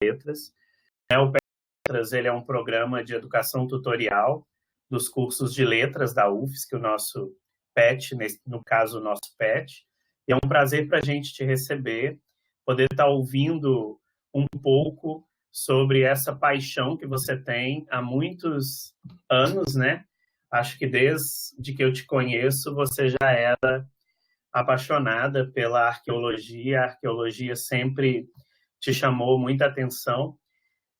Letras. O PET Letras ele é um programa de educação tutorial dos cursos de letras da UFSC, o nosso PET, no caso o nosso PET. E é um prazer para a gente te receber, poder estar ouvindo um pouco sobre essa paixão que você tem há muitos anos, né? Acho que desde que eu te conheço, você já era apaixonada pela arqueologia. A arqueologia sempre te chamou muita atenção.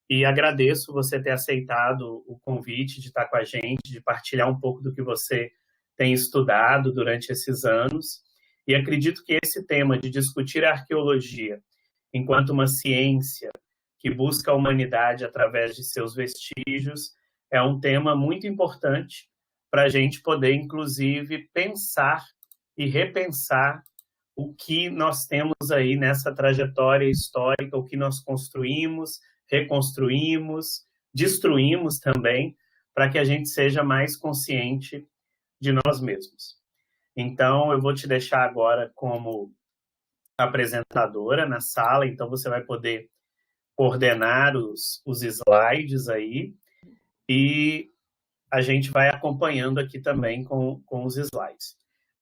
E agradeço você ter aceitado o convite de estar com a gente, de partilhar um pouco do que você tem estudado durante esses anos. E acredito que esse tema de discutir a arqueologia enquanto uma ciência que busca a humanidade através de seus vestígios é um tema muito importante para a gente poder, inclusive, pensar e repensar o que nós temos aí nessa trajetória histórica, o que nós construímos, reconstruímos, destruímos também, para que a gente seja mais consciente de nós mesmos. Então, eu vou te deixar agora como apresentadora na sala, então você vai poder coordenar os slides aí e a gente vai acompanhando aqui também com os slides.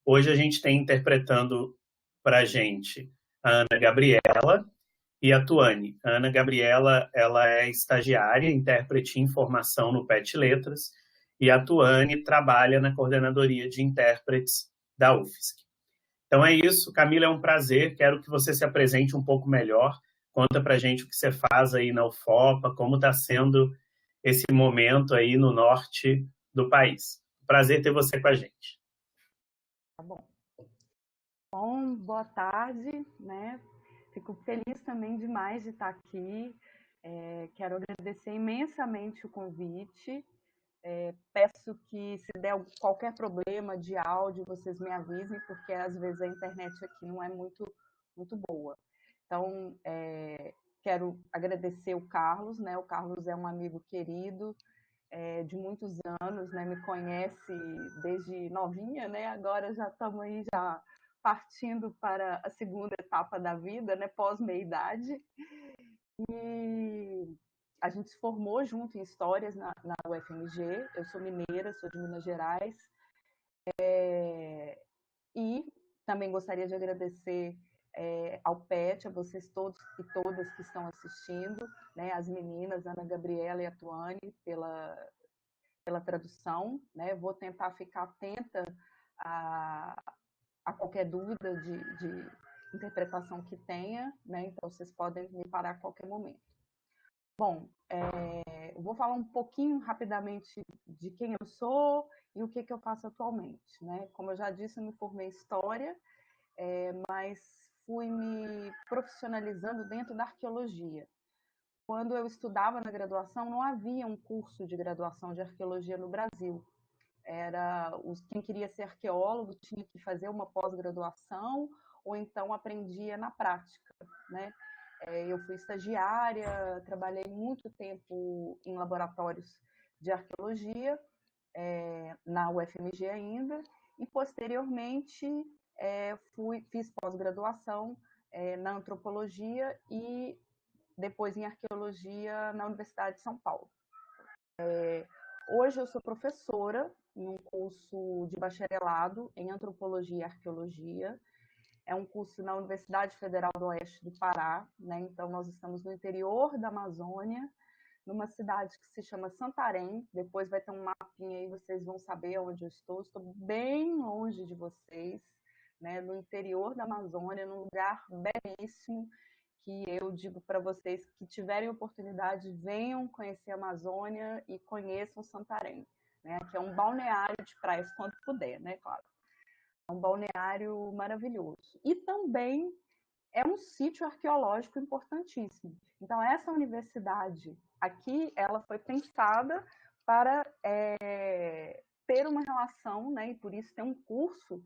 Hoje a gente tem interpretando para a gente a Ana Gabriela e a Tuane. A Ana Gabriela, ela é estagiária, intérprete em formação no PET Letras, e a Tuane trabalha na coordenadoria de intérpretes da UFSC. Então é isso, Camila, é um prazer, quero que você se apresente um pouco melhor, conta pra gente o que você faz aí na UFOPA, como está sendo esse momento aí no norte do país. Prazer ter você com a gente. Tá bom. Bom, boa tarde, né? Fico feliz também demais de estar aqui. Quero agradecer imensamente o convite. Peço que, se der qualquer problema de áudio, vocês me avisem, porque às vezes a internet aqui não é muito boa. Então, quero agradecer o Carlos, né? O Carlos é um amigo querido de muitos anos, né? Me conhece desde novinha, né? Agora já estamos aí já partindo para a segunda etapa da vida, né? Pós-meia-idade. E a gente se formou junto em Histórias na UFMG. Eu sou mineira, sou de Minas Gerais. E também gostaria de agradecer ao PET, a vocês todos e todas que estão assistindo, né? As meninas, Ana Gabriela e a Tuane, pela tradução. Né? Vou tentar ficar atenta a qualquer dúvida de interpretação que tenha, né? Então vocês podem me parar a qualquer momento. Bom, eu vou falar um pouquinho rapidamente de quem eu sou e o que eu faço atualmente. Né? Como eu já disse, eu me formei em História, mas fui me profissionalizando dentro da arqueologia. Quando eu estudava na graduação, não havia um curso de graduação de arqueologia no Brasil. Quem queria ser arqueólogo tinha que fazer uma pós-graduação ou então aprendia na prática. Né? Eu fui estagiária, trabalhei muito tempo em laboratórios de arqueologia, na UFMG ainda, e posteriormente fiz pós-graduação na antropologia e depois em arqueologia na Universidade de São Paulo. Hoje eu sou professora em um curso de bacharelado em antropologia e arqueologia. É um curso na Universidade Federal do Oeste do Pará, né? Então nós estamos no interior da Amazônia, numa cidade que se chama Santarém. Depois vai ter um mapinha aí, vocês vão saber onde eu estou. Estou bem longe de vocês, né? No interior da Amazônia, num lugar belíssimo, que eu digo para vocês que tiverem oportunidade, venham conhecer a Amazônia e conheçam Santarém, né? Que é um balneário de praias quando puder, né? Claro. É um balneário maravilhoso. E também é um sítio arqueológico importantíssimo. Então, essa universidade aqui, ela foi pensada para ter uma relação, né? E por isso tem um curso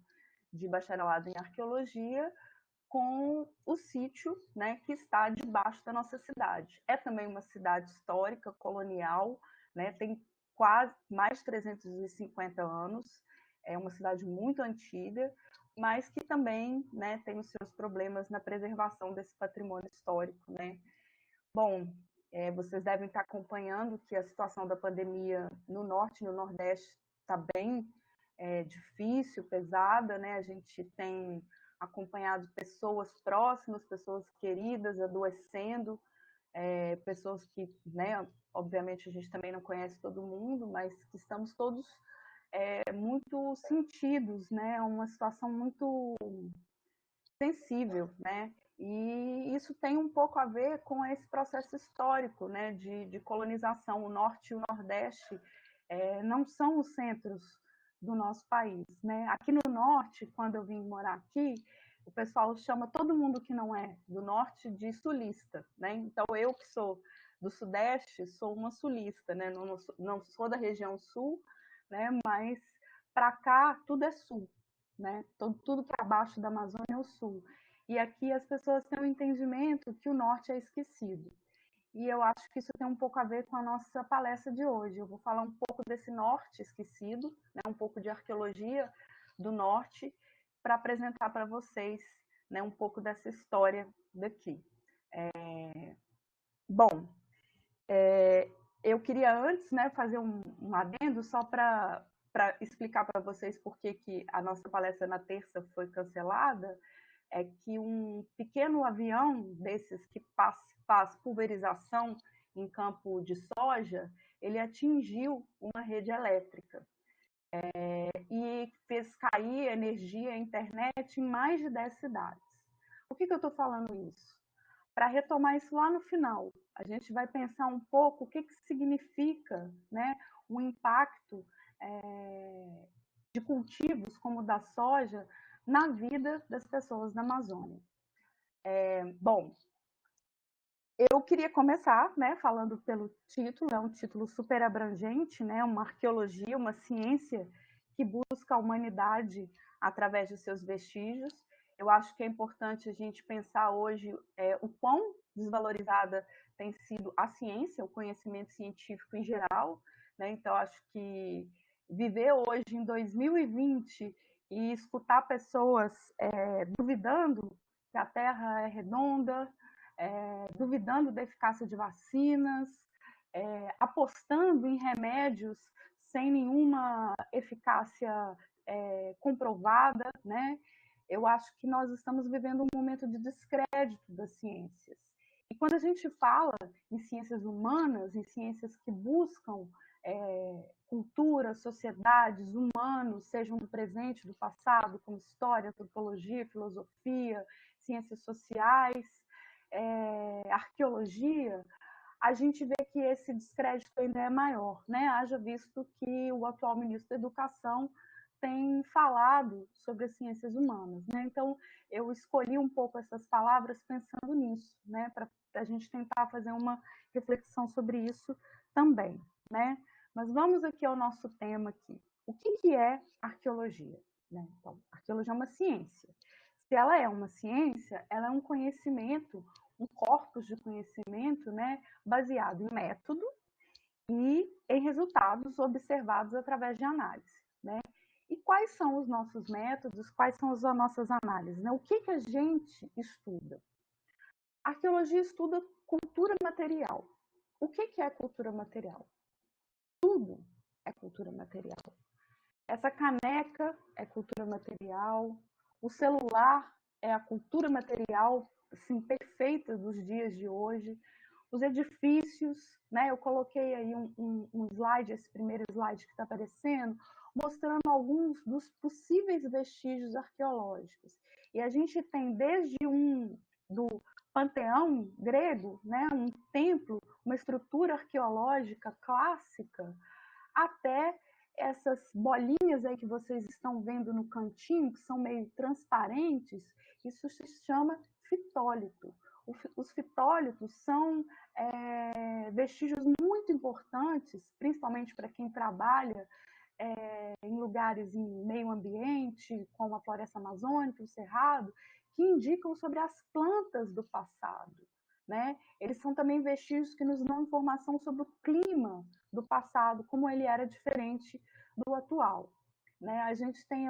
de bacharelado em arqueologia com o sítio, né, que está debaixo da nossa cidade. É também uma cidade histórica, colonial, né, tem quase mais de 350 anos, é uma cidade muito antiga, mas que também, né, tem os seus problemas na preservação desse patrimônio histórico, né. Bom, vocês devem estar acompanhando que a situação da pandemia no Norte e no Nordeste está bem difícil, pesada, né? A gente tem acompanhado pessoas próximas, pessoas queridas adoecendo, pessoas que, né, obviamente a gente também não conhece todo mundo, mas que estamos todos muito sentidos, né? É uma situação muito sensível, né? E isso tem um pouco a ver com esse processo histórico, né, de colonização. O Norte e o Nordeste não são os centros do nosso país, né? Aqui no Norte, quando eu vim morar aqui, o pessoal chama todo mundo que não é do Norte de sulista, né? Então eu que sou do Sudeste sou uma sulista, né? Não sou da região Sul, né? Mas para cá tudo é Sul, né? Tudo que é abaixo da Amazônia é o Sul. E aqui as pessoas têm o entendimento que o Norte é esquecido. E eu acho que isso tem um pouco a ver com a nossa palestra de hoje. Eu vou falar um pouco desse Norte esquecido, né? Um pouco de arqueologia do Norte, para apresentar para vocês, né, um pouco dessa história daqui. Bom, eu queria antes, né, fazer um adendo só para explicar para vocês por que a nossa palestra na terça foi cancelada. É que um pequeno avião desses que faz pulverização em campo de soja, ele atingiu uma rede elétrica e fez cair energia e internet em mais de 10 cidades. Por que eu estou falando isso? Para retomar isso lá no final, a gente vai pensar um pouco o que significa, né, o impacto de cultivos como o da soja na vida das pessoas da Amazônia. Bom, eu queria começar, né, falando pelo título, é um título super abrangente, né, uma arqueologia, uma ciência que busca a humanidade através de seus vestígios. Eu acho que é importante a gente pensar hoje o quão desvalorizada tem sido a ciência, o conhecimento científico em geral, né? Então, acho que viver hoje em 2020 e escutar pessoas duvidando que a Terra é redonda, duvidando da eficácia de vacinas, apostando em remédios sem nenhuma eficácia comprovada, né? Eu acho que nós estamos vivendo um momento de descrédito das ciências. E quando a gente fala em ciências humanas, em ciências que buscam cultura, sociedades, humanos, sejam do presente, do passado, como história, antropologia, filosofia, ciências sociais, arqueologia, a gente vê que esse descrédito ainda é maior, né? Haja visto que o atual ministro da Educação tem falado sobre as ciências humanas, né? Então, eu escolhi um pouco essas palavras pensando nisso, né? Para a gente tentar fazer uma reflexão sobre isso também, né? Mas vamos aqui ao nosso tema aqui. O que é arqueologia? Né? Então, arqueologia é uma ciência. Se ela é uma ciência, ela é um conhecimento, um corpus de conhecimento, né, baseado em método e em resultados observados através de análise, né? E quais são os nossos métodos, quais são as nossas análises, né? O que a gente estuda? A arqueologia estuda cultura material. O que é cultura material? Tudo é cultura material. Essa caneca é cultura material, o celular é a cultura material assim, perfeita dos dias de hoje, os edifícios, né? Eu coloquei aí um slide, esse primeiro slide que está aparecendo, mostrando alguns dos possíveis vestígios arqueológicos. E a gente tem desde do panteão grego, né? Um templo, uma estrutura arqueológica clássica, até essas bolinhas aí que vocês estão vendo no cantinho, que são meio transparentes, isso se chama fitólito. Os fitólitos são vestígios muito importantes, principalmente para quem trabalha em lugares em meio ambiente, como a floresta amazônica, o cerrado, que indicam sobre as plantas do passado. Né? Eles são também vestígios que nos dão informação sobre o clima do passado, como ele era diferente do atual. Né? A gente tem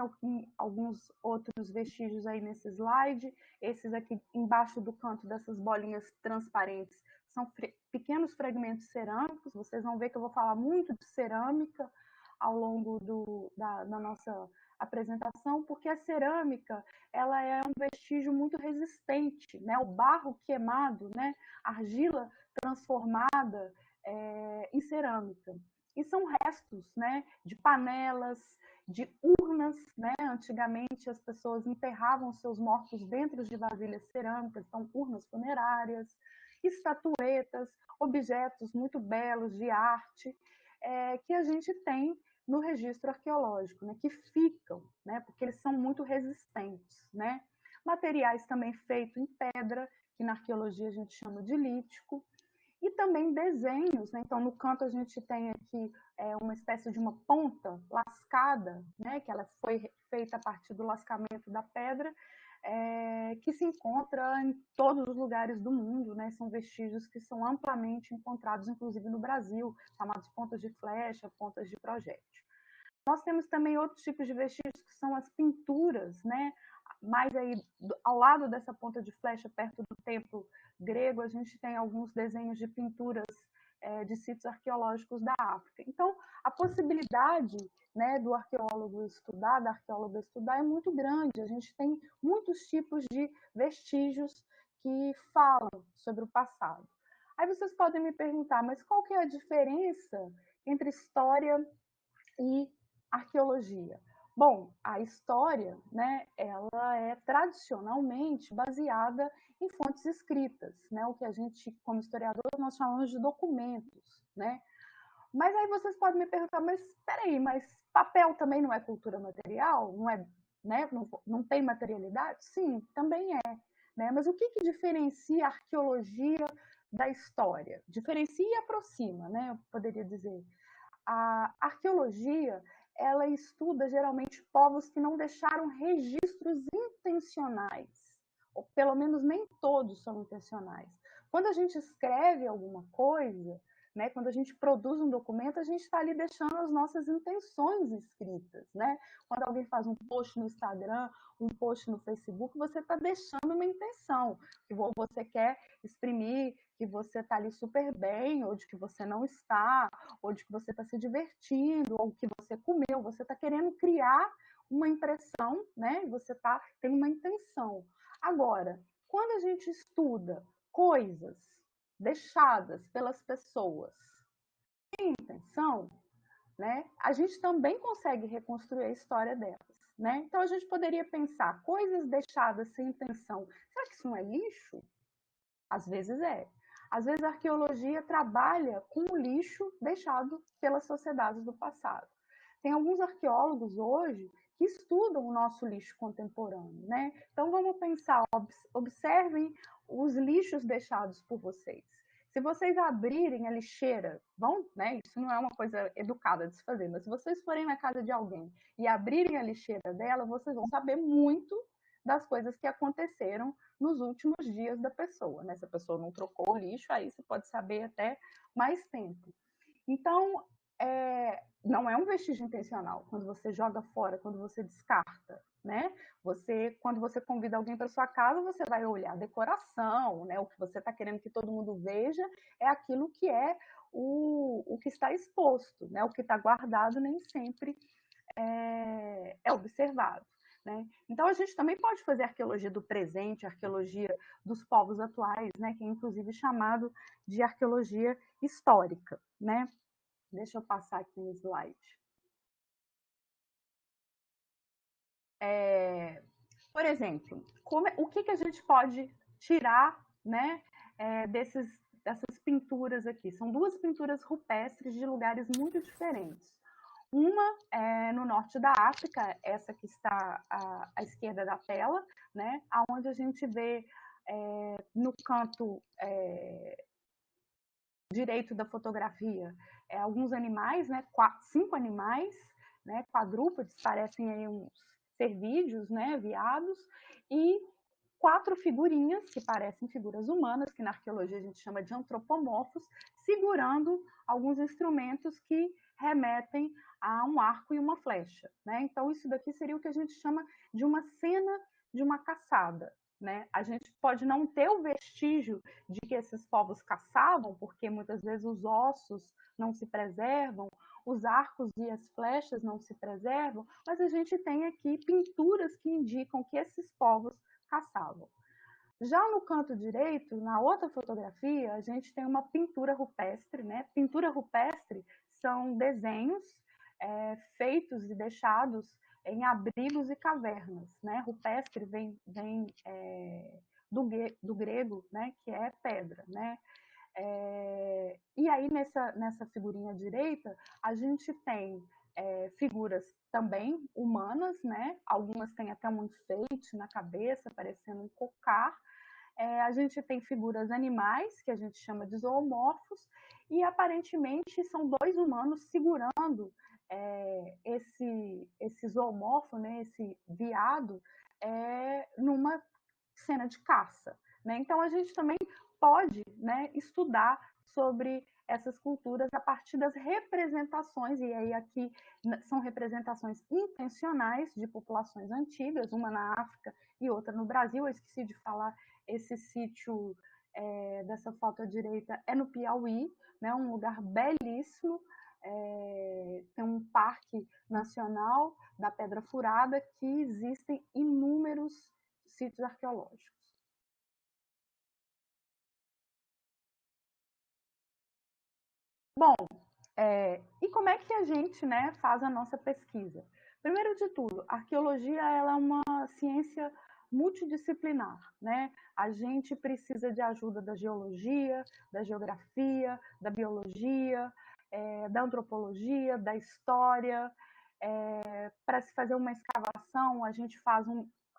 alguns outros vestígios aí nesse slide. Esses aqui embaixo do canto dessas bolinhas transparentes são pequenos fragmentos cerâmicos. Vocês vão ver que eu vou falar muito de cerâmica ao longo da nossa apresentação, porque a cerâmica ela é um vestígio muito resistente, né? O barro queimado, né? A argila transformada em cerâmica. E são restos, né, de panelas, de urnas, né? Antigamente as pessoas enterravam seus mortos dentro de vasilhas cerâmicas, então urnas funerárias, estatuetas, objetos muito belos de arte, que a gente tem no registro arqueológico, né? Que ficam, né? Porque eles são muito resistentes, né? Materiais também feitos em pedra, que na arqueologia a gente chama de lítico, e também desenhos, né? Então, no canto a gente tem aqui uma espécie de uma ponta lascada, né? Que ela foi feita a partir do lascamento da pedra, que se encontra em todos os lugares do mundo, né? São vestígios que são amplamente encontrados, inclusive no Brasil, chamados pontas de flecha, pontas de projétil. Nós temos também outros tipos de vestígios que são as pinturas, né? Mais aí ao lado dessa ponta de flecha, perto do templo grego, a gente tem alguns desenhos de pinturas de sítios arqueológicos da África. Então, a possibilidade, né, do arqueólogo estudar, da arqueóloga estudar, é muito grande. A gente tem muitos tipos de vestígios que falam sobre o passado. Aí vocês podem me perguntar, mas qual que é a diferença entre história e arqueologia? Bom, a história, né, ela é tradicionalmente baseada em fontes escritas, né, o que a gente, como historiador, nós chamamos de documentos, né? Mas aí vocês podem me perguntar, mas espera aí, mas papel também não é cultura material? Não é, né? Não tem materialidade? Sim, também é, né? Mas o que diferencia a arqueologia da história? Diferencia e aproxima, né? Eu poderia dizer. A arqueologia, ela estuda geralmente povos que não deixaram registros intencionais, ou pelo menos nem todos são intencionais. Quando a gente escreve alguma coisa, né, quando a gente produz um documento, a gente está ali deixando as nossas intenções escritas, né? Quando alguém faz um post no Instagram, um post no Facebook, você está deixando uma intenção, que você quer exprimir, que você está ali super bem, ou de que você não está, ou de que você está se divertindo, ou que você comeu, você está querendo criar uma impressão, né? Você tem uma intenção. Agora, quando a gente estuda coisas deixadas pelas pessoas sem intenção, né, a gente também consegue reconstruir a história delas, né? Então a gente poderia pensar, coisas deixadas sem intenção, será que isso não é lixo? Às vezes é. Às vezes a arqueologia trabalha com o lixo deixado pelas sociedades do passado. Tem alguns arqueólogos hoje que estudam o nosso lixo contemporâneo, né? Então vamos pensar, observem os lixos deixados por vocês. Se vocês abrirem a lixeira, né? Isso não é uma coisa educada de se fazer, mas se vocês forem na casa de alguém e abrirem a lixeira dela, vocês vão saber muito das coisas que aconteceram nos últimos dias da pessoa, né? Se a pessoa não trocou o lixo, aí você pode saber até mais tempo. Então, não é um vestígio intencional quando você joga fora, quando você descarta, né? Quando você convida alguém para sua casa, você vai olhar a decoração, né? O que você está querendo que todo mundo veja é aquilo que é o que está exposto, né? O que está guardado nem sempre é observado. Né? Então, a gente também pode fazer arqueologia do presente, arqueologia dos povos atuais, né? Que é inclusive chamado de arqueologia histórica. Né? Deixa eu passar aqui no slide. Por exemplo, o que a gente pode tirar, né, dessas pinturas aqui? São duas pinturas rupestres de lugares muito diferentes. Uma é no norte da África, essa que está à esquerda da tela, né, onde a gente vê no canto direito da fotografia alguns animais, né, 5 animais, né, quadrúpedes, parecem aí uns cervídeos, né, veados, e 4 figurinhas que parecem figuras humanas, que na arqueologia a gente chama de antropomorfos, segurando alguns instrumentos que remetem a um arco e uma flecha, né? Então isso daqui seria o que a gente chama de uma cena de uma caçada, né? A gente pode não ter o vestígio de que esses povos caçavam, porque muitas vezes os ossos não se preservam, os arcos e as flechas não se preservam, mas a gente tem aqui pinturas que indicam que esses povos caçavam. Já no canto direito, na outra fotografia, a gente tem uma pintura rupestre, né? Pintura rupestre são desenhos feitos e deixados em abrigos e cavernas, né? Rupestre vem do grego, né? Que é pedra, né? E aí, nessa figurinha direita, a gente tem figuras também humanas, né? Algumas têm até um enfeite na cabeça, parecendo um cocar. A gente tem figuras animais, que a gente chama de zoomorfos, e aparentemente são dois humanos segurando esse zoomorfo, né? Esse veado, numa cena de caça, né? Então a gente também pode, né, estudar sobre essas culturas a partir das representações, e aí aqui são representações intencionais de populações antigas, uma na África e outra no Brasil. Eu esqueci de falar, esse sítio dessa foto à direita é no Piauí, né, um lugar belíssimo, tem um parque nacional da Pedra Furada, que existem inúmeros sítios arqueológicos. Bom, e como é que a gente, né, faz a nossa pesquisa? Primeiro de tudo, a arqueologia ela é uma ciência multidisciplinar, né? A gente precisa de ajuda da geologia, da geografia, da biologia, da antropologia, da história. Para se fazer uma escavação, a gente faz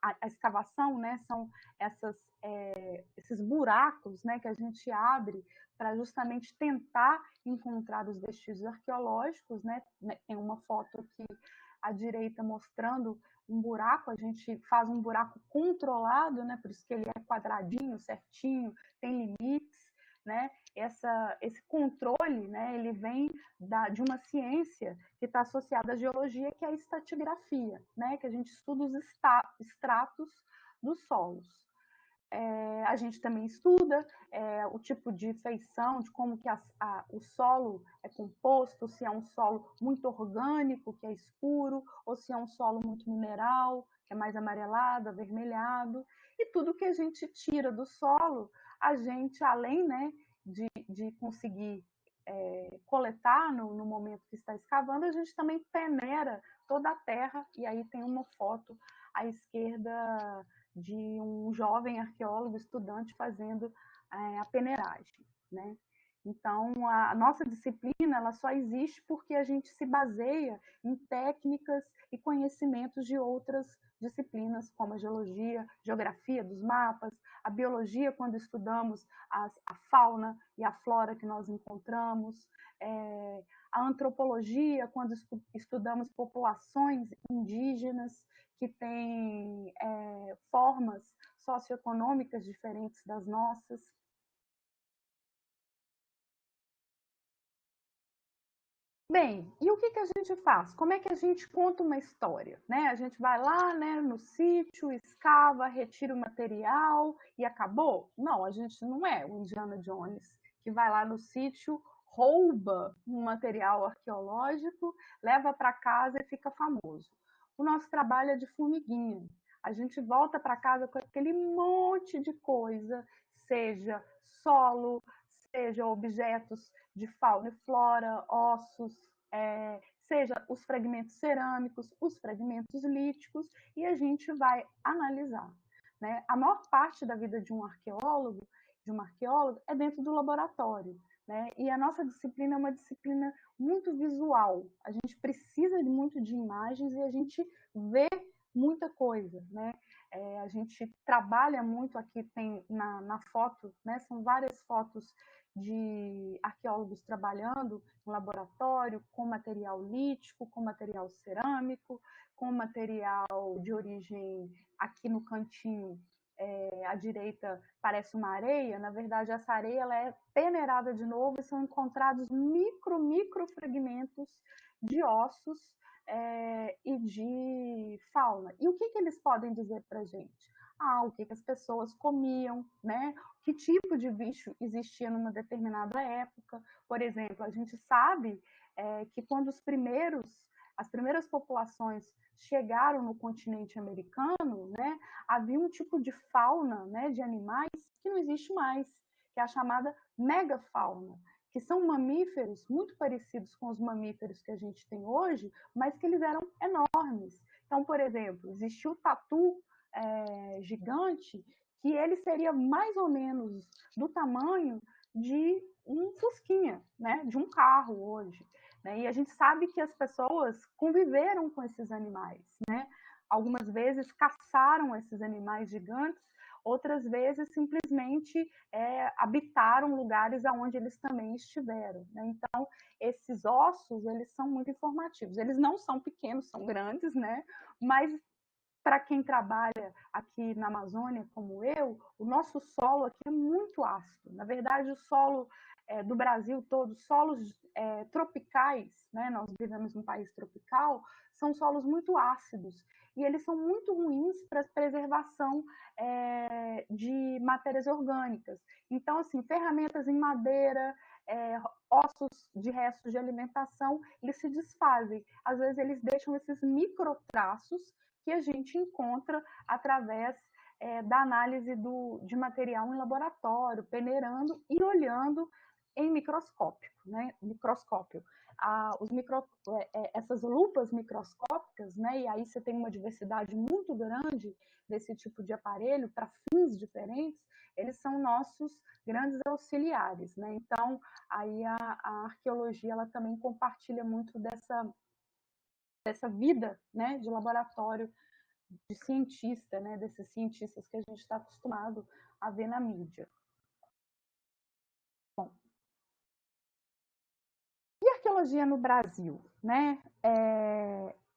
a escavação, né, são esses buracos, né, que a gente abre para justamente tentar encontrar os vestígios arqueológicos, né? Tem uma foto aqui à direita mostrando um buraco, a gente faz um buraco controlado, né? Por isso que ele é quadradinho, certinho, tem limites, né? Esse controle, né? Ele vem de uma ciência que está associada à geologia, que é a estratigrafia, né? Que a gente estuda os estratos dos solos. A gente também estuda o tipo de feição, de como que o solo é composto, se é um solo muito orgânico, que é escuro, ou se é um solo muito mineral, que é mais amarelado, avermelhado. E tudo que a gente tira do solo, a gente, além, né, de conseguir coletar no momento que está escavando, a gente também peneira toda a terra, e aí tem uma foto à esquerda de um jovem arqueólogo estudante fazendo a peneiragem, né? Então, a nossa disciplina ela só existe porque a gente se baseia em técnicas e conhecimentos de outras disciplinas, como a geologia, geografia dos mapas, a biologia, quando estudamos a fauna e a flora que nós encontramos, a antropologia, quando estudamos populações indígenas que têm formas socioeconômicas diferentes das nossas. Bem, e o que a gente faz? Como é que a gente conta uma história? Né? A gente vai lá, né, no sítio, escava, retira o material e acabou? Não, a gente não é o Indiana Jones que vai lá no sítio, rouba um material arqueológico, leva para casa e fica famoso. O nosso trabalho é de formiguinha. A gente volta para casa com aquele monte de coisa, seja solo, seja objetos de fauna e flora, ossos, seja os fragmentos cerâmicos, os fragmentos líticos, e a gente vai analisar. Né? A maior parte da vida de um arqueólogo, de uma arqueóloga, é dentro do laboratório. Né? E a nossa disciplina é uma disciplina muito visual. A gente precisa muito de imagens e a gente vê muita coisa. Né? A gente trabalha muito aqui, tem na foto, né? São várias fotos de arqueólogos trabalhando no laboratório com material lítico, com material cerâmico, com material de origem aqui no cantinho. À direita parece uma areia, na verdade essa areia ela é peneirada de novo e são encontrados micro fragmentos de ossos e de fauna. E o que eles podem dizer para a gente? o que as pessoas comiam, né? Que tipo de bicho existia numa determinada época. Por exemplo, a gente sabe que quando as primeiras populações chegaram no continente americano, né, havia um tipo de fauna, né, de animais que não existe mais, que é a chamada megafauna, que são mamíferos muito parecidos com os mamíferos que a gente tem hoje, mas que eles eram enormes. Então, por exemplo, existiu o tatu gigante, que ele seria mais ou menos do tamanho de um fusquinha, né, de um carro hoje. Né? E a gente sabe que as pessoas conviveram com esses animais, né? Algumas vezes caçaram esses animais gigantes, outras vezes simplesmente habitaram lugares aonde eles também estiveram. Né? Então, esses ossos, eles são muito informativos. Eles não são pequenos, são grandes, né? Mas para quem trabalha aqui na Amazônia, como eu, o nosso solo aqui é muito ácido. Na verdade, o solo do Brasil todo, solos tropicais, né? Nós vivemos num país tropical, são solos muito ácidos e eles são muito ruins para a preservação de matérias orgânicas. Então, assim, ferramentas em madeira, ossos de restos de alimentação, eles se desfazem. Às vezes, eles deixam esses microtraços que a gente encontra através da análise de material em laboratório, peneirando e olhando em microscópio. Né? Essas lupas microscópicas, né? E aí você tem uma diversidade muito grande desse tipo de aparelho para fins diferentes, eles são nossos grandes auxiliares. Né? Então, aí a arqueologia ela também compartilha muito dessa vida, né, de laboratório, de cientista, né, desses cientistas que a gente está acostumado a ver na mídia. Bom, e arqueologia no Brasil, né?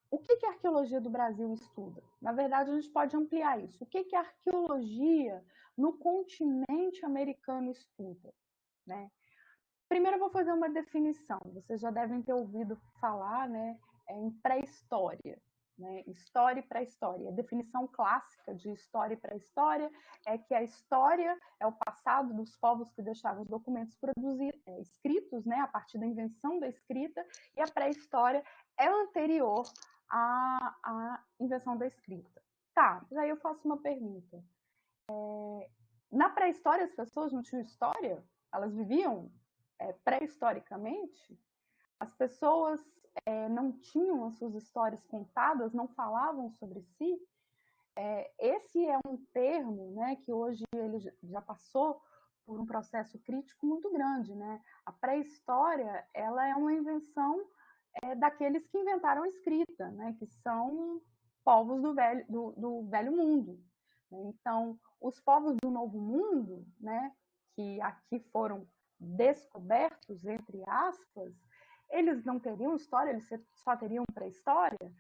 O que a arqueologia do Brasil estuda? Na verdade, a gente pode ampliar isso. O que a arqueologia no continente americano estuda, né? Primeiro eu vou fazer uma definição. Vocês já devem ter ouvido falar, né, em pré-história. Né? História e pré-história. A definição clássica de história e pré-história é que a história é o passado dos povos que deixaram os documentos escritos, né, a partir da invenção da escrita, e a pré-história é anterior à invenção da escrita. Tá, mas aí eu faço uma pergunta. Na pré-história as pessoas não tinham história? Elas viviam pré-historicamente? As pessoas não tinham as suas histórias contadas, não falavam sobre si? Esse é um termo, né, que hoje ele já passou por um processo crítico muito grande. Né? A pré-história ela é uma invenção daqueles que inventaram a escrita, né, que são povos do velho mundo. Então, os povos do Novo Mundo, né, que aqui foram descobertos, entre aspas, eles não teriam história, eles só teriam pré-história.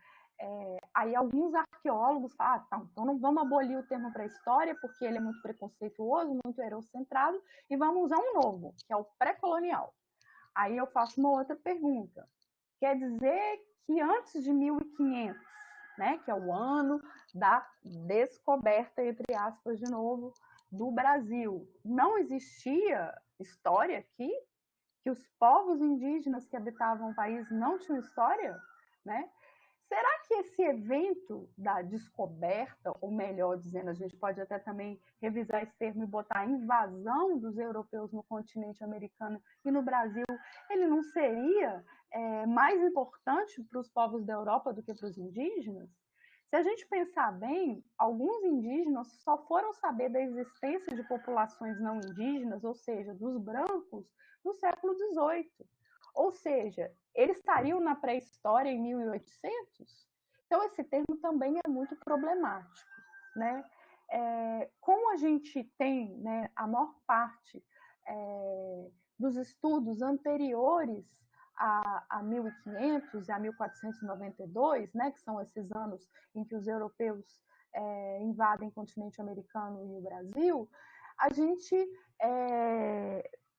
Aí alguns arqueólogos falam, tá, então não vamos abolir o termo pré-história, porque ele é muito preconceituoso, muito eurocentrado, e vamos usar um novo, que é o pré-colonial. Aí eu faço uma outra pergunta. Quer dizer que antes de 1500, né, que é o ano da descoberta, entre aspas, de novo, do Brasil, não existia história aqui? Que os povos indígenas que habitavam o país não tinham história? Né? Será que esse evento da descoberta, ou melhor dizendo, a gente pode até também revisar esse termo e botar a invasão dos europeus no continente americano e no Brasil, ele não seria mais importante para os povos da Europa do que para os indígenas? Se a gente pensar bem, alguns indígenas só foram saber da existência de populações não indígenas, ou seja, dos brancos, no século XVIII. Ou seja, eles estariam na pré-história em 1800? Então, esse termo também é muito problemático. Né? Como a gente tem, né, a maior parte dos estudos anteriores a 1500 e a 1492, né, que são esses anos em que os europeus invadem o continente americano e o Brasil, a gente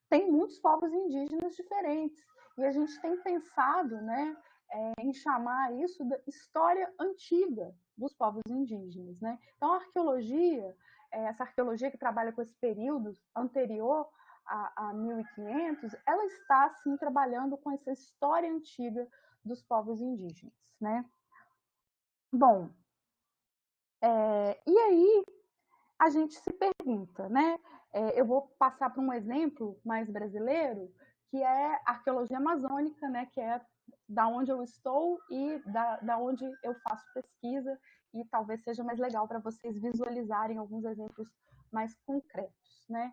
tem muitos povos indígenas diferentes. E a gente tem pensado, né, em chamar isso de história antiga. dos povos indígenas, né? Então, a arqueologia, essa arqueologia que trabalha com esse período anterior a 1500, ela está, sim, trabalhando com essa história antiga dos povos indígenas, né? Bom, e aí a gente se pergunta, né? Eu vou passar para um exemplo mais brasileiro, que é a arqueologia amazônica, né? Que é da onde eu estou e da onde eu faço pesquisa, e talvez seja mais legal para vocês visualizarem alguns exemplos mais concretos, né?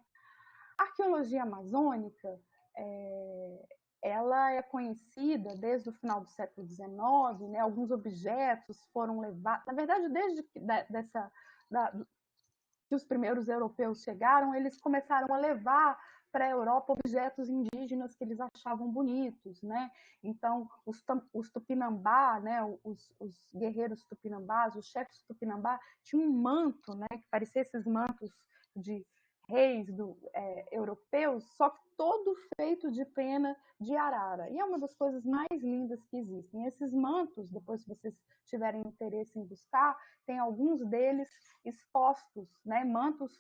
A arqueologia amazônica, ela é conhecida desde o final do século XIX, né? Alguns objetos foram levados, na verdade, desde que os primeiros europeus chegaram, eles começaram a levar para a Europa objetos indígenas que eles achavam bonitos, né? Então, os tupinambá, né? Os guerreiros tupinambás, os chefes tupinambá, tinham um manto, né? Que parecia esses mantos de reis europeus, só que todo feito de pena de arara. E é uma das coisas mais lindas que existem. Esses mantos, depois se vocês tiverem interesse em buscar, tem alguns deles expostos, né, mantos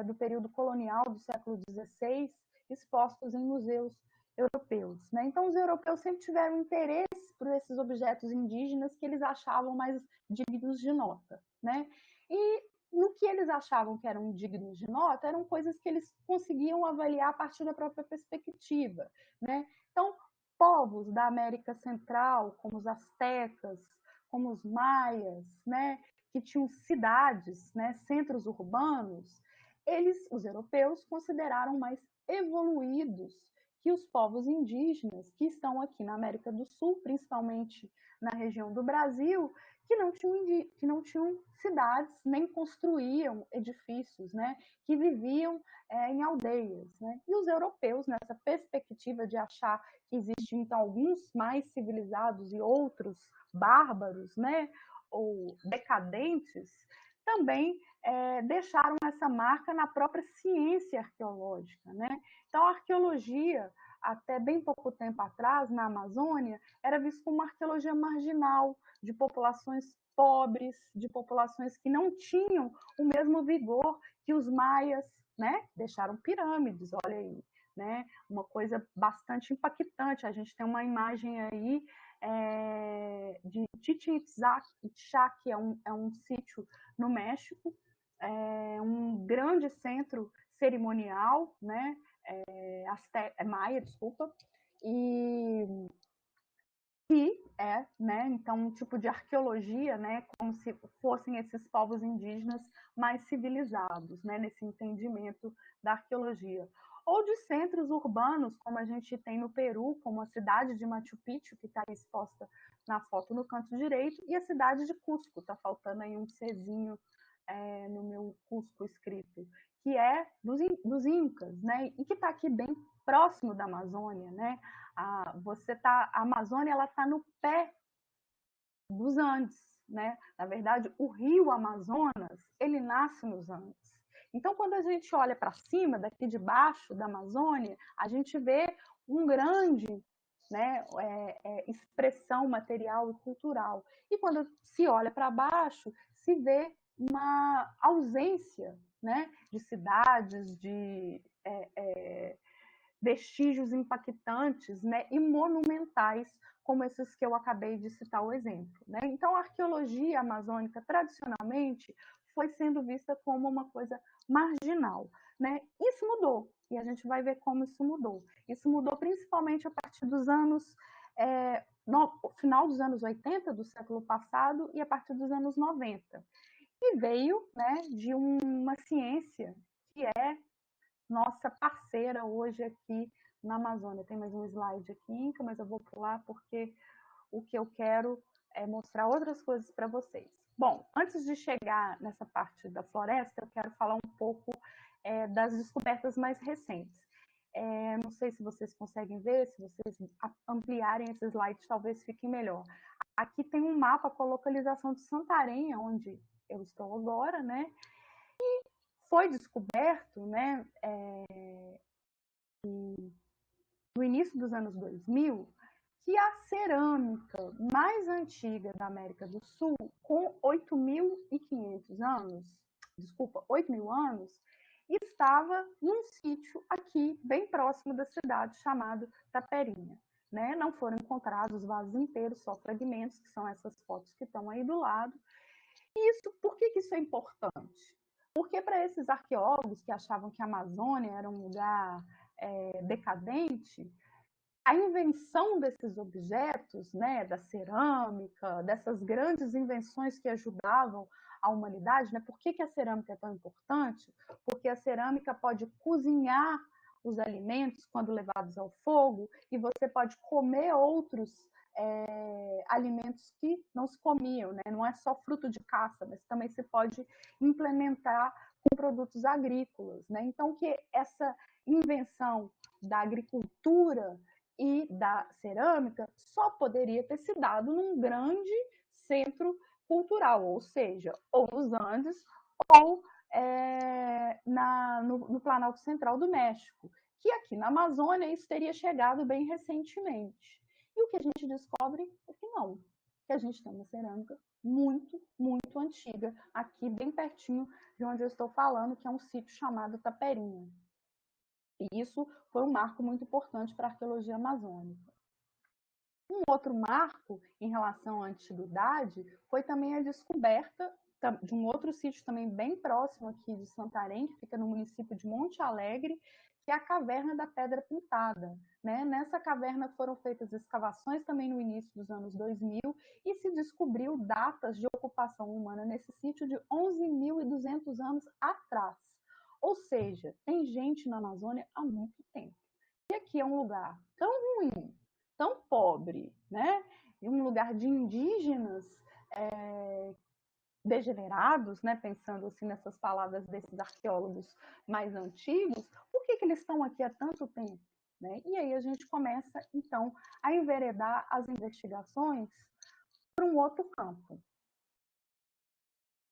do período colonial do século XVI, expostos em museus europeus, né? Então, os europeus sempre tiveram interesse por esses objetos indígenas que eles achavam mais dignos de nota, né? E no que eles achavam que eram dignos de nota, eram coisas que eles conseguiam avaliar a partir da própria perspectiva, né? Então, povos da América Central, como os astecas, como os maias, né, que tinham cidades, né, centros urbanos, os europeus, consideraram mais evoluídos que os povos indígenas que estão aqui na América do Sul, principalmente na região do Brasil, que não tinham cidades, nem construíam edifícios, né, que viviam em aldeias, né? E os europeus, nessa perspectiva de achar que existiam então alguns mais civilizados e outros bárbaros, né, ou decadentes, também deixaram essa marca na própria ciência arqueológica, né? Então, a arqueologia, até bem pouco tempo atrás, na Amazônia, era vista como uma arqueologia marginal, de populações pobres, de populações que não tinham o mesmo vigor que os maias, né? Deixaram pirâmides, olha aí, né? Uma coisa bastante impactante. A gente tem uma imagem aí de Chichén Itzá, que é um sítio no México, um grande centro cerimonial, né? Maia, desculpa, e que né, então um tipo de arqueologia, né, como se fossem esses povos indígenas mais civilizados, né, nesse entendimento da arqueologia. Ou de centros urbanos, como a gente tem no Peru, como a cidade de Machu Picchu, que está exposta na foto no canto direito, e a cidade de Cusco, está faltando aí um Czinho no meu Cusco escrito, que é dos Incas, né, e que está aqui bem próximo da Amazônia, né? A Amazônia, ela está no pé dos Andes, né? Na verdade, o rio Amazonas, ele nasce nos Andes. Então, quando a gente olha para cima, daqui de baixo da Amazônia, a gente vê um grande, né, expressão material e cultural. E quando se olha para baixo, se vê uma ausência, né, de cidades, de vestígios impactantes, né, e monumentais, como esses que eu acabei de citar o exemplo, né? Então, a arqueologia amazônica, tradicionalmente, foi sendo vista como uma coisa marginal, né? Isso mudou, e a gente vai ver como isso mudou. Isso mudou principalmente a partir dos anos, no final dos anos 80 do século passado e a partir dos anos 90. E veio, né, de uma ciência que é nossa parceira hoje aqui na Amazônia. Tem mais um slide aqui, mas eu vou pular porque o que eu quero é mostrar outras coisas para vocês. Bom, antes de chegar nessa parte da floresta, eu quero falar um pouco das descobertas mais recentes. Não sei se vocês conseguem ver, se vocês ampliarem esses slides, talvez fique melhor. Aqui tem um mapa com a localização de Santarém, onde eu estou agora, né? Foi descoberto, né, no início dos anos 2000, que a cerâmica mais antiga da América do Sul, com 8.500 anos, 8.000 anos, estava num sítio aqui, bem próximo da cidade, chamado Taperinha. Né? Não foram encontrados os vasos inteiros, só fragmentos, que são essas fotos que estão aí do lado. Por que isso é importante? Porque para esses arqueólogos que achavam que a Amazônia era um lugar decadente, a invenção desses objetos, né, da cerâmica, dessas grandes invenções que ajudavam a humanidade, né? Por que a cerâmica é tão importante? Porque a cerâmica pode cozinhar os alimentos quando levados ao fogo e você pode comer outros alimentos que não se comiam, né? Não é só fruto de caça, mas também se pode implementar com produtos agrícolas, né? Então, que essa invenção da agricultura e da cerâmica só poderia ter se dado num grande centro cultural, ou seja, ou nos Andes ou no Planalto Central do México, que aqui na Amazônia isso teria chegado bem recentemente. E o que a gente descobre é que não, que a gente tem uma cerâmica muito, muito antiga, aqui bem pertinho de onde eu estou falando, que é um sítio chamado Taperinha. E isso foi um marco muito importante para a arqueologia amazônica. Um outro marco em relação à antiguidade foi também a descoberta de um outro sítio também bem próximo aqui de Santarém, que fica no município de Monte Alegre, que é a Caverna da Pedra Pintada. Né? Nessa caverna foram feitas escavações também no início dos anos 2000 e se descobriu datas de ocupação humana nesse sítio de 11.200 anos atrás. Ou seja, tem gente na Amazônia há muito tempo. E aqui é um lugar tão ruim, tão pobre, né? E um lugar de indígenas degenerados, né? Pensando assim nessas palavras desses arqueólogos mais antigos, por que eles estão aqui há tanto tempo? Né? E aí a gente começa, então, a enveredar as investigações para um outro campo,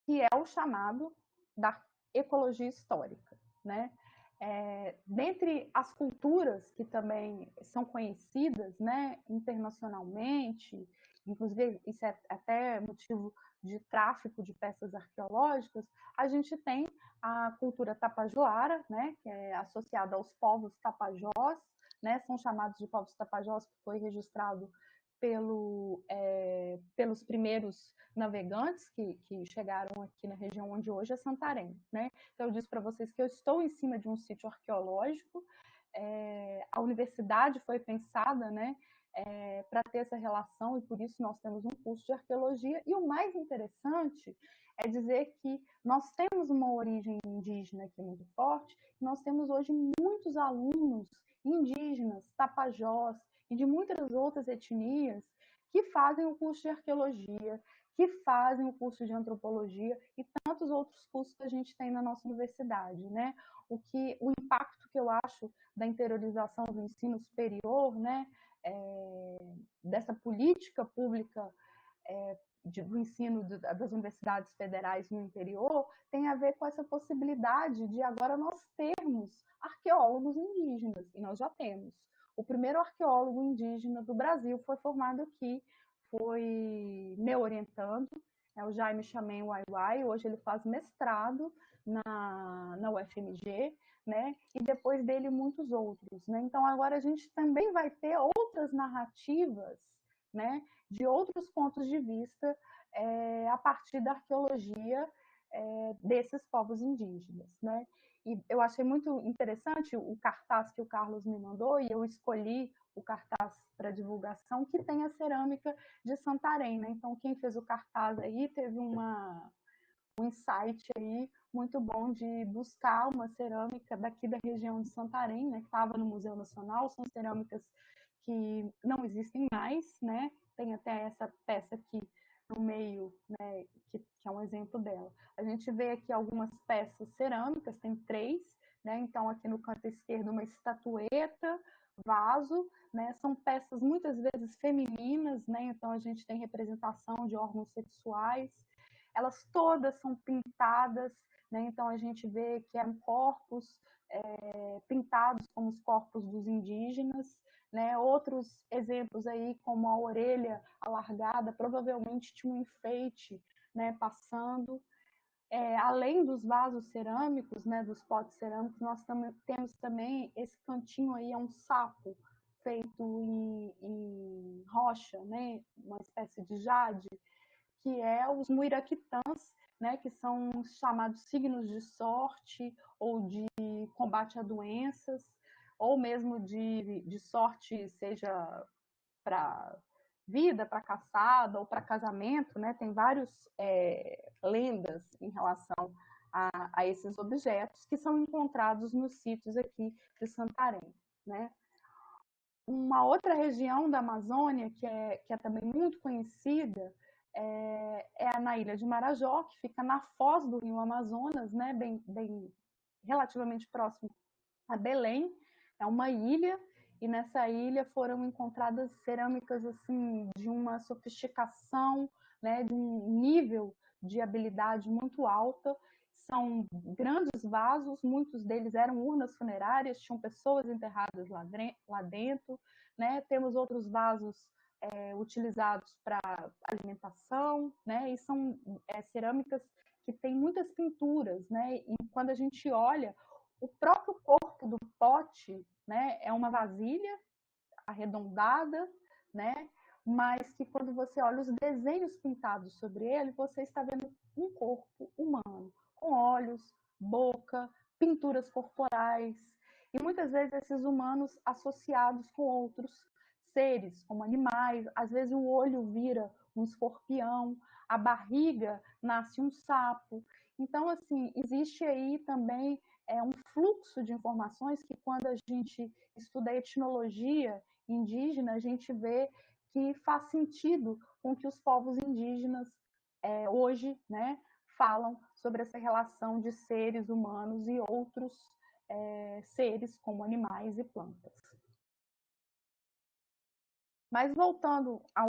que é o chamado da ecologia histórica. Né? Dentre as culturas que também são conhecidas, né, internacionalmente, inclusive isso é até motivo de tráfico de peças arqueológicas, a gente tem a cultura tapajoara, né, que é associada aos povos tapajós, né, são chamados de povos tapajós porque foi registrado pelos primeiros navegantes que chegaram aqui na região onde hoje é Santarém. Né? Então, eu disse para vocês que eu estou em cima de um sítio arqueológico. A universidade foi pensada, né, para ter essa relação, e por isso nós temos um curso de arqueologia. E o mais interessante é dizer que nós temos uma origem indígena aqui muito forte, e nós temos hoje muitos alunos indígenas, tapajós e de muitas outras etnias que fazem o curso de arqueologia, que fazem o curso de antropologia e tantos outros cursos que a gente tem na nossa universidade, né? O impacto que eu acho da interiorização do ensino superior, né? Dessa política pública do ensino das universidades federais no interior tem a ver com essa possibilidade de agora nós termos arqueólogos indígenas, e nós já temos. O primeiro arqueólogo indígena do Brasil foi formado aqui, foi meu orientando, é o Jaime Chamen Waiwai, hoje ele faz mestrado na UFMG, né? E depois dele muitos outros, né? Então agora a gente também vai ter outras narrativas, né? De outros pontos de vista a partir da arqueologia desses povos indígenas, né? E eu achei muito interessante o cartaz que o Carlos me mandou, e eu escolhi o cartaz para divulgação, que tem a cerâmica de Santarém, né? Então, quem fez o cartaz aí teve um insight aí muito bom de buscar uma cerâmica daqui da região de Santarém, né? Que estava no Museu Nacional, são cerâmicas que não existem mais, né? Tem até essa peça aqui no meio, né, que é um exemplo dela. A gente vê aqui algumas peças cerâmicas, tem 3, né? Então, aqui no canto esquerdo, uma estatueta, vaso, né? São peças muitas vezes femininas, né? Então, a gente tem representação de órgãos sexuais. Elas todas são pintadas, né? Então, a gente vê que eram corpos pintados como os corpos dos indígenas, né? Outros exemplos aí, como a orelha alargada, provavelmente tinha um enfeite, né, passando. Além dos vasos cerâmicos, né, dos potes cerâmicos, nós temos também esse cantinho aí, é um sapo feito em rocha, né, uma espécie de jade, que é os muiraquitãs, né, que são chamados signos de sorte ou de combate a doenças, ou mesmo de sorte, seja para vida, para caçada ou para casamento, né? Tem várias lendas em relação a esses objetos que são encontrados nos sítios aqui de Santarém, né? Uma outra região da Amazônia que é também muito conhecida é na ilha de Marajó, que fica na foz do rio Amazonas, né? Bem relativamente próximo a Belém. É uma ilha, e nessa ilha foram encontradas cerâmicas assim de uma sofisticação, né, de um nível de habilidade muito alta. São grandes vasos, muitos deles eram urnas funerárias, tinham pessoas enterradas lá dentro, né? Temos outros vasos utilizados para alimentação, né? E são cerâmicas que têm muitas pinturas, né? E quando a gente olha, o próprio corpo do pote, né, é uma vasilha arredondada, né, mas que quando você olha os desenhos pintados sobre ele, você está vendo um corpo humano, com olhos, boca, pinturas corporais, e muitas vezes esses humanos associados com outros seres, como animais, às vezes o olho vira um escorpião, a barriga nasce um sapo. Então, assim, existe aí também um fluxo de informações que, quando a gente estuda a etnologia indígena, a gente vê que faz sentido com que os povos indígenas hoje, né, falam sobre essa relação de seres humanos e outros seres, como animais e plantas. Mas voltando ao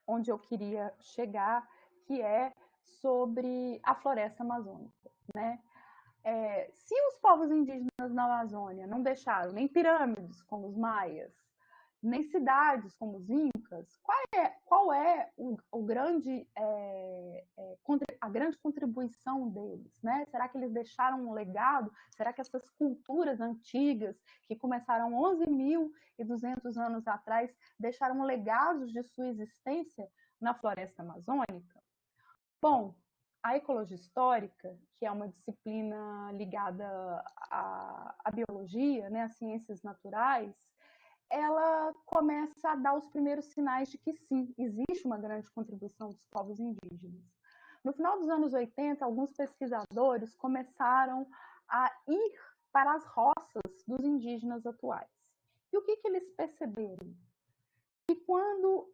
onde eu queria chegar, que é sobre a floresta amazônica, né? Se os povos indígenas na Amazônia não deixaram nem pirâmides, como os maias, nem cidades, como os incas, qual é a grande contribuição deles? Né? Será que eles deixaram um legado? Será que essas culturas antigas, que começaram 11.200 anos atrás, deixaram legados de sua existência na floresta amazônica? Bom, a ecologia histórica, que é uma disciplina ligada à biologia, né, às ciências naturais, ela começa a dar os primeiros sinais de que sim, existe uma grande contribuição dos povos indígenas. No final dos anos 80, alguns pesquisadores começaram a ir para as roças dos indígenas atuais. E o que eles perceberam? Que quando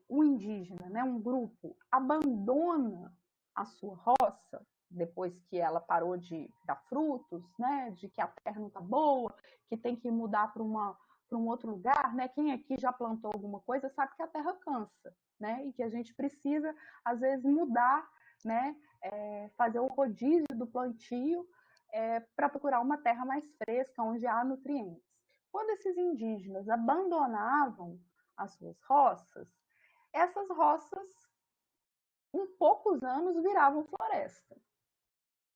um indígena, né, um grupo, abandona a sua roça, depois que ela parou de dar frutos, né, de que a terra não está boa, que tem que mudar para um outro lugar, né? Quem aqui já plantou alguma coisa sabe que a terra cansa, né? E que a gente precisa, às vezes, mudar, né? Fazer o rodízio do plantio para procurar uma terra mais fresca, onde há nutrientes. Quando esses indígenas abandonavam as suas roças, essas roças, em poucos anos, viravam floresta.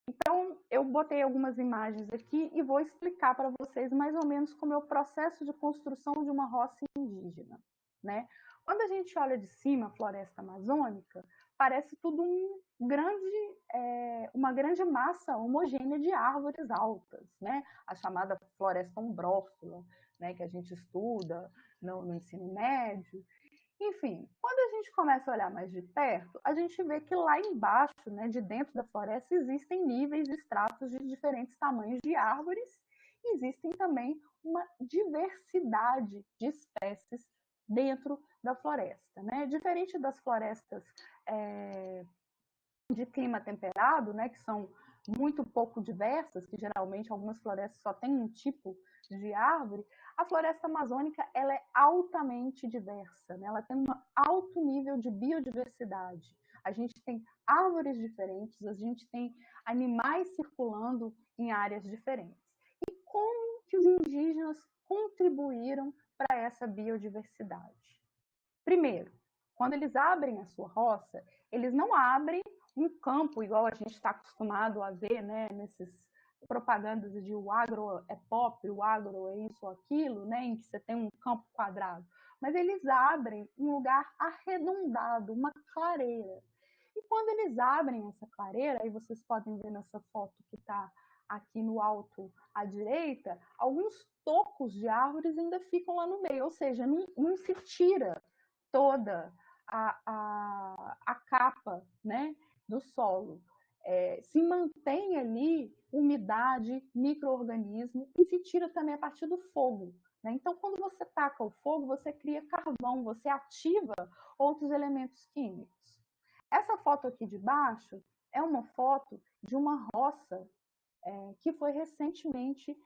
Então, eu botei algumas imagens aqui e vou explicar para vocês mais ou menos como é o processo de construção de uma roça indígena, né? Quando a gente olha de cima a floresta amazônica, parece tudo uma grande massa homogênea de árvores altas, né? A chamada floresta ombrófila, né? Que a gente estuda no ensino médio. Enfim, quando a gente começa a olhar mais de perto, a gente vê que lá embaixo, né, de dentro da floresta, existem níveis e estratos de diferentes tamanhos de árvores, e existem também uma diversidade de espécies dentro da floresta, né? Diferente das florestas de clima temperado, né, que são muito pouco diversas, que geralmente algumas florestas só têm um tipo de árvore, a floresta amazônica ela é altamente diversa, né? Ela tem um alto nível de biodiversidade. A gente tem árvores diferentes, a gente tem animais circulando em áreas diferentes. E como que os indígenas contribuíram para essa biodiversidade. Primeiro, quando eles abrem a sua roça, eles não abrem um campo igual a gente está acostumado a ver, né, nesses propagandas de o agro é pop, o agro é isso ou aquilo, né, em que você tem um campo quadrado. Mas eles abrem um lugar arredondado, uma clareira. E quando eles abrem essa clareira, aí vocês podem ver nessa foto que está aqui no alto à direita, alguns tocos de árvores ainda ficam lá no meio, ou seja, não se tira toda a capa, né, do solo. Se mantém ali umidade, micro-organismo e se tira também a partir do fogo. Né? Então, quando você taca o fogo, você cria carvão, você ativa outros elementos químicos. Essa foto aqui de baixo é uma foto de uma roça que foi recentemente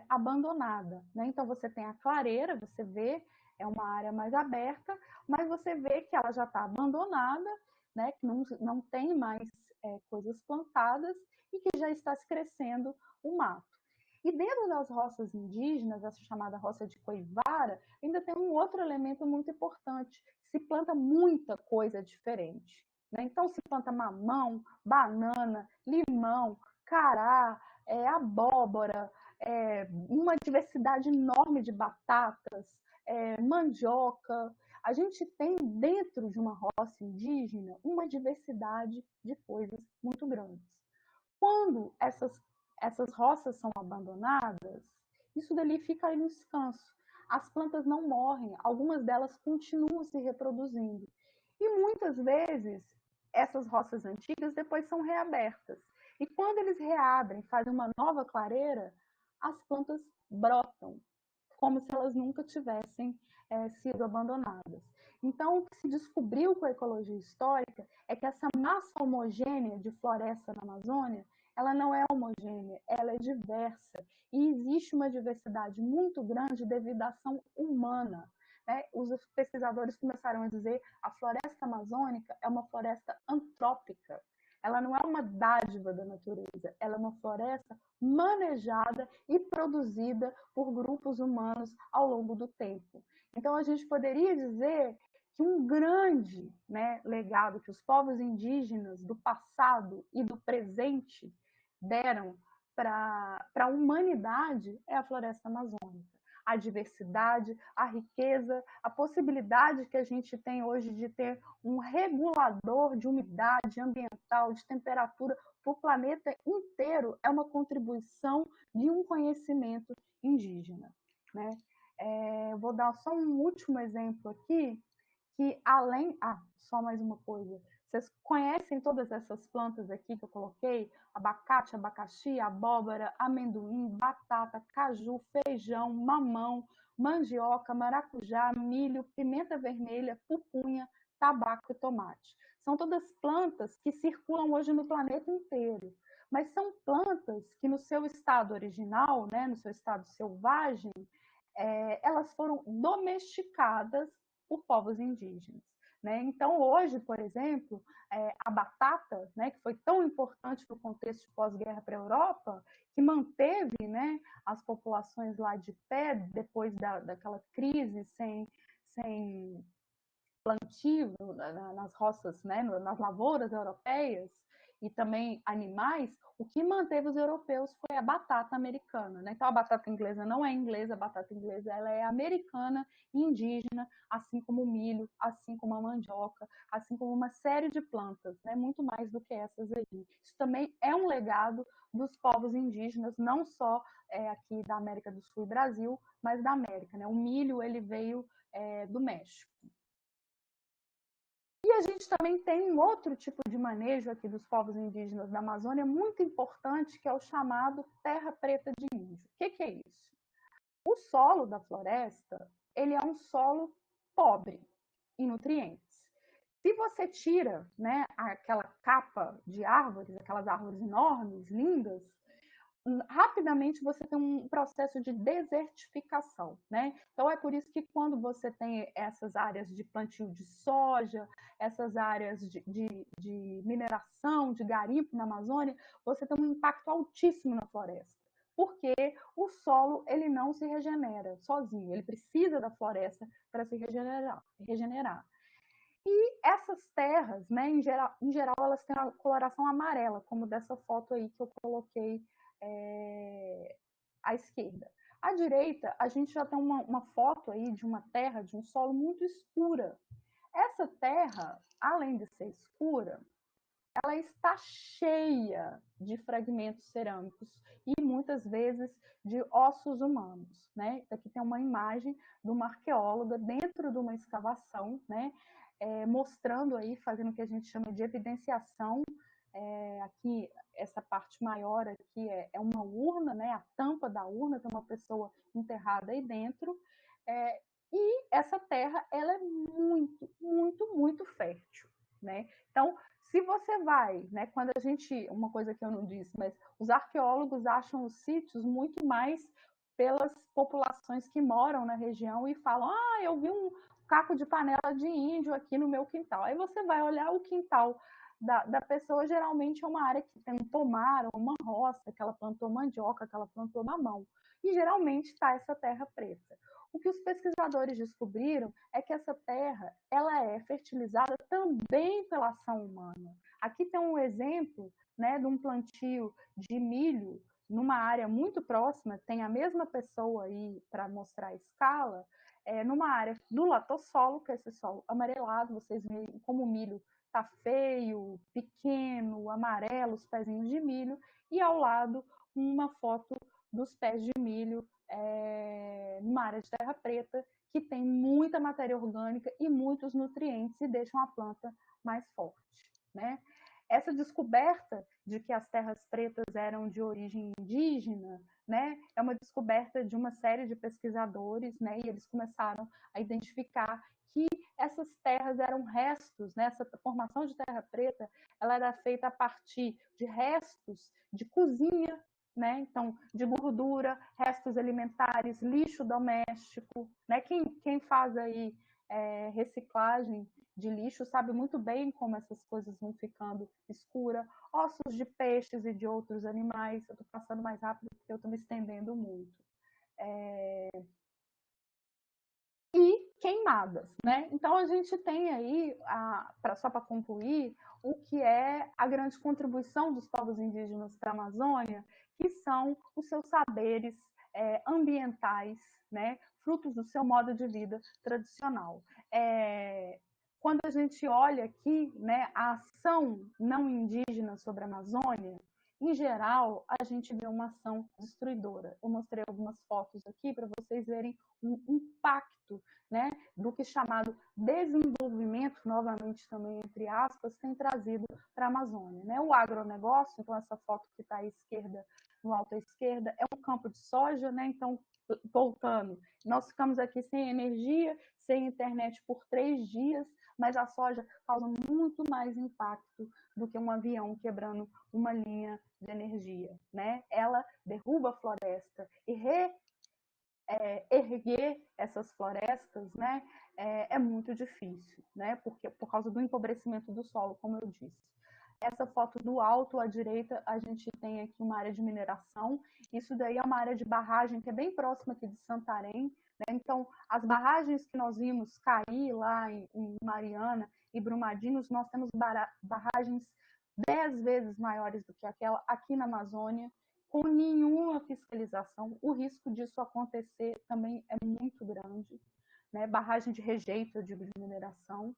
abandonada. Né? Então, você tem a clareira, você vê, é uma área mais aberta, mas você vê que ela já está abandonada, né? Que não tem mais coisas plantadas e que já está se crescendo o mato. E dentro das roças indígenas, essa chamada roça de Coivara, ainda tem um outro elemento muito importante: se planta muita coisa diferente. Né? Então, se planta mamão, banana, limão, cará, abóbora, uma diversidade enorme de batatas, mandioca. A gente tem dentro de uma roça indígena uma diversidade de coisas muito grandes. Quando essas roças são abandonadas, isso dali fica aí no descanso. As plantas não morrem, algumas delas continuam se reproduzindo. E muitas vezes essas roças antigas depois são reabertas. E quando eles reabrem, fazem uma nova clareira, as plantas brotam, como se elas nunca tivessem sido abandonadas. Então, o que se descobriu com a ecologia histórica é que essa massa homogênea de floresta na Amazônia, ela não é homogênea, ela é diversa. E existe uma diversidade muito grande devido à ação humana. Né? Os pesquisadores começaram a dizer que a floresta amazônica é uma floresta antrópica. Ela não é uma dádiva da natureza, ela é uma floresta manejada e produzida por grupos humanos ao longo do tempo. Então, a gente poderia dizer que um grande, né, legado que os povos indígenas do passado e do presente deram para a humanidade é a floresta amazônica. A diversidade, a riqueza, a possibilidade que a gente tem hoje de ter um regulador de umidade ambiental, de temperatura para o planeta inteiro, é uma contribuição de um conhecimento indígena. Né? Vou dar só um último exemplo aqui, que além... só mais uma coisa. Vocês conhecem todas essas plantas aqui que eu coloquei? Abacate, abacaxi, abóbora, amendoim, batata, caju, feijão, mamão, mandioca, maracujá, milho, pimenta vermelha, pupunha, tabaco e tomate. São todas plantas que circulam hoje no planeta inteiro. Mas são plantas que no seu estado original, né, no seu estado selvagem, elas foram domesticadas por povos indígenas. Né? Então, hoje, por exemplo, a batata, né, que foi tão importante no contexto de pós-guerra para a Europa, que manteve, né, as populações lá de pé depois daquela crise sem plantio nas roças, né, nas lavouras europeias, e também animais, o que manteve os europeus foi a batata americana. Né? Então, a batata inglesa não é inglesa, a batata inglesa ela é americana e indígena, assim como o milho, assim como a mandioca, assim como uma série de plantas, né? Muito mais do que essas aí. Isso também é um legado dos povos indígenas, não só aqui da América do Sul e Brasil, mas da América. Né? O milho ele veio do México. E a gente também tem um outro tipo de manejo aqui dos povos indígenas da Amazônia muito importante, que é o chamado terra preta de índio. O que é isso? O solo da floresta, ele é um solo pobre em nutrientes. Se você tira, né, aquela capa de árvores, aquelas árvores enormes, lindas, rapidamente você tem um processo de desertificação, né? Então é por isso que quando você tem essas áreas de plantio de soja, essas áreas de mineração, de garimpo na Amazônia, você tem um impacto altíssimo na floresta, porque o solo ele não se regenera sozinho, ele precisa da floresta para se regenerar. E essas terras, né, em geral, elas têm uma coloração amarela, como dessa foto aí que eu coloquei à esquerda. À direita, a gente já tem uma foto aí de uma terra, de um solo muito escura. Essa terra, além de ser escura, ela está cheia de fragmentos cerâmicos e muitas vezes de ossos humanos, né? Aqui tem uma imagem de uma arqueóloga dentro de uma escavação, né? Mostrando aí, fazendo o que a gente chama de evidenciação. Aqui, essa parte maior aqui é uma urna, né? A tampa da urna, tem uma pessoa enterrada aí dentro. E essa terra, ela é muito, muito, muito fértil, né? Então, se você vai, né, quando a gente, uma coisa que eu não disse, mas os arqueólogos acham os sítios muito mais pelas populações que moram na região e falam, eu vi um caco de panela de índio aqui no meu quintal. Aí você vai olhar o quintal da pessoa, geralmente é uma área que tem um pomar, uma roça, que ela plantou mandioca, que ela plantou mamão. E geralmente está essa terra preta. O que os pesquisadores descobriram é que essa terra ela é fertilizada também pela ação humana. Aqui tem um exemplo, né, de um plantio de milho numa área muito próxima, tem a mesma pessoa aí para mostrar a escala, numa área do latossolo, que é esse solo amarelado, vocês veem como o milho está feio, pequeno, amarelo, os pezinhos de milho, e ao lado uma foto dos pés de milho numa área de terra preta, que tem muita matéria orgânica e muitos nutrientes e deixam a planta mais forte, né? Essa descoberta de que as terras pretas eram de origem indígena, né, é uma descoberta de uma série de pesquisadores, né, e eles começaram a identificar que essas terras eram restos, né, essa formação de terra preta, ela era feita a partir de restos de cozinha, né? Então, de gordura, restos alimentares, lixo doméstico, né? Quem faz aí reciclagem de lixo sabe muito bem como essas coisas vão ficando escuras, ossos de peixes e de outros animais. Eu estou passando mais rápido porque eu estou me estendendo muito. E queimadas, né? Então a gente tem aí, só para concluir, o que é a grande contribuição dos povos indígenas para a Amazônia, que são os seus saberes ambientais, né? Frutos do seu modo de vida tradicional. Quando a gente olha aqui, né, a ação não indígena sobre a Amazônia, em geral, a gente vê uma ação destruidora. Eu mostrei algumas fotos aqui para vocês verem um impacto, né, do que chamado desenvolvimento, novamente também entre aspas, tem trazido para a Amazônia. Né? O agronegócio, então essa foto que está à esquerda, no alto à esquerda, é um campo de soja, né? Então, voltando, nós ficamos aqui sem energia, sem internet por 3 dias, mas a soja causa muito mais impacto do que um avião quebrando uma linha de energia, né? Ela derruba a floresta e erguer essas florestas, né, é muito difícil, né, porque por causa do empobrecimento do solo, como eu disse. Essa foto do alto à direita, a gente tem aqui uma área de mineração. Isso daí é uma área de barragem que é bem próxima aqui de Santarém, né? Então, as barragens que nós vimos cair lá em Mariana e Brumadinho, nós temos barragens 10 vezes maiores do que aquela aqui na Amazônia, com nenhuma fiscalização. O risco disso acontecer também é muito grande, né? Barragem de rejeito, eu digo, de mineração.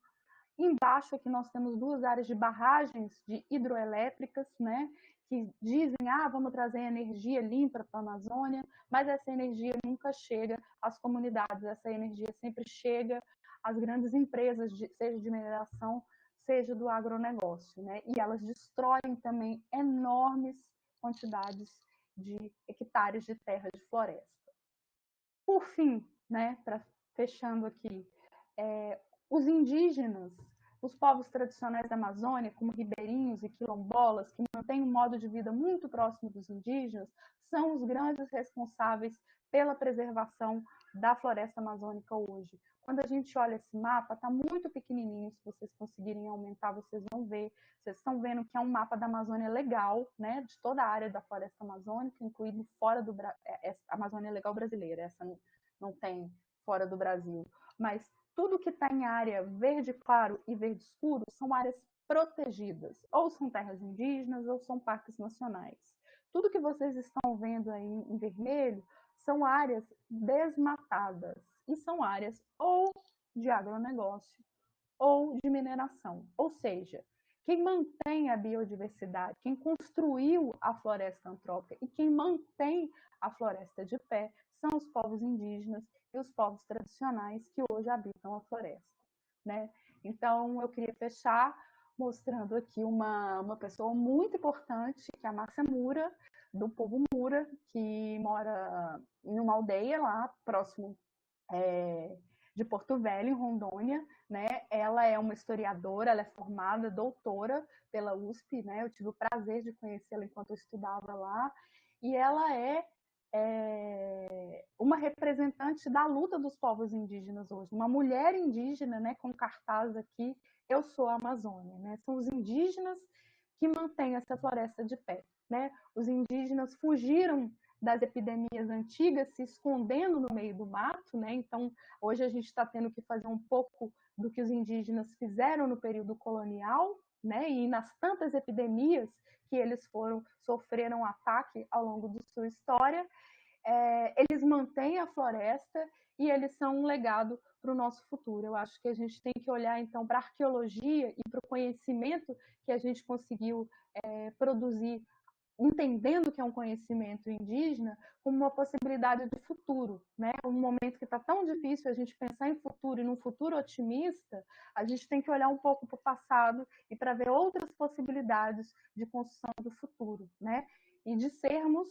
Embaixo aqui nós temos 2 áreas de barragens de hidroelétricas, né? Que dizem, vamos trazer energia limpa para a Amazônia, mas essa energia nunca chega às comunidades, essa energia sempre chega às grandes empresas, seja de mineração, seja do agronegócio, né? E elas destroem também enormes quantidades de hectares de terra de floresta. Por fim, né, fechando aqui, os indígenas, os povos tradicionais da Amazônia, como ribeirinhos e quilombolas, que mantêm um modo de vida muito próximo dos indígenas, são os grandes responsáveis pela preservação da floresta amazônica hoje. Quando a gente olha esse mapa, está muito pequenininho, se vocês conseguirem aumentar, vocês vão ver. Vocês estão vendo que é um mapa da Amazônia legal, né, de toda a área da floresta amazônica, incluindo fora do Brasil. A Amazônia legal brasileira, essa não tem fora do Brasil. Mas tudo que está em área verde claro e verde escuro são áreas protegidas, ou são terras indígenas, ou são parques nacionais. Tudo que vocês estão vendo aí em vermelho são áreas desmatadas, e são áreas ou de agronegócio ou de mineração. Ou seja, quem mantém a biodiversidade, quem construiu a floresta antrópica e quem mantém a floresta de pé são os povos indígenas e os povos tradicionais que hoje habitam a floresta, né? Então, eu queria fechar mostrando aqui uma pessoa muito importante, que é a Márcia Mura, do povo Mura, que mora em uma aldeia lá próximo de Porto Velho, em Rondônia, né? Ela é uma historiadora, ela é formada, doutora pela USP, né? Eu tive o prazer de conhecê-la enquanto eu estudava lá, e ela é uma representante da luta dos povos indígenas hoje, uma mulher indígena, né, com cartaz aqui, eu sou a Amazônia, né? São os indígenas que mantêm essa floresta de pé, né? Os indígenas fugiram das epidemias antigas, se escondendo no meio do mato, né? Então, hoje a gente está tendo que fazer um pouco do que os indígenas fizeram no período colonial, né? E nas tantas epidemias que eles sofreram ataque ao longo de sua história, eles mantêm a floresta e eles são um legado para o nosso futuro. Eu acho que a gente tem que olhar, então, para a arqueologia e para o conhecimento que a gente conseguiu produzir, entendendo que é um conhecimento indígena, como uma possibilidade de futuro, né? Um momento que está tão difícil a gente pensar em futuro e num futuro otimista, a gente tem que olhar um pouco para o passado e para ver outras possibilidades de construção do futuro, né? E de sermos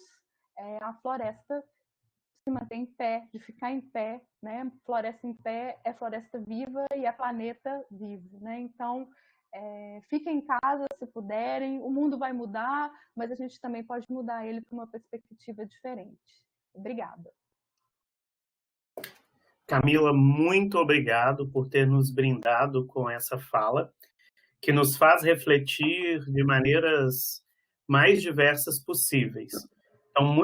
a floresta se manter em pé, de ficar em pé, né? Floresta em pé é floresta viva e é planeta vivo, né? Então, fiquem em casa se puderem, o mundo vai mudar, mas a gente também pode mudar ele para uma perspectiva diferente. Obrigada. Camila, muito obrigado por ter nos brindado com essa fala, que nos faz refletir de maneiras mais diversas possíveis. Então, muito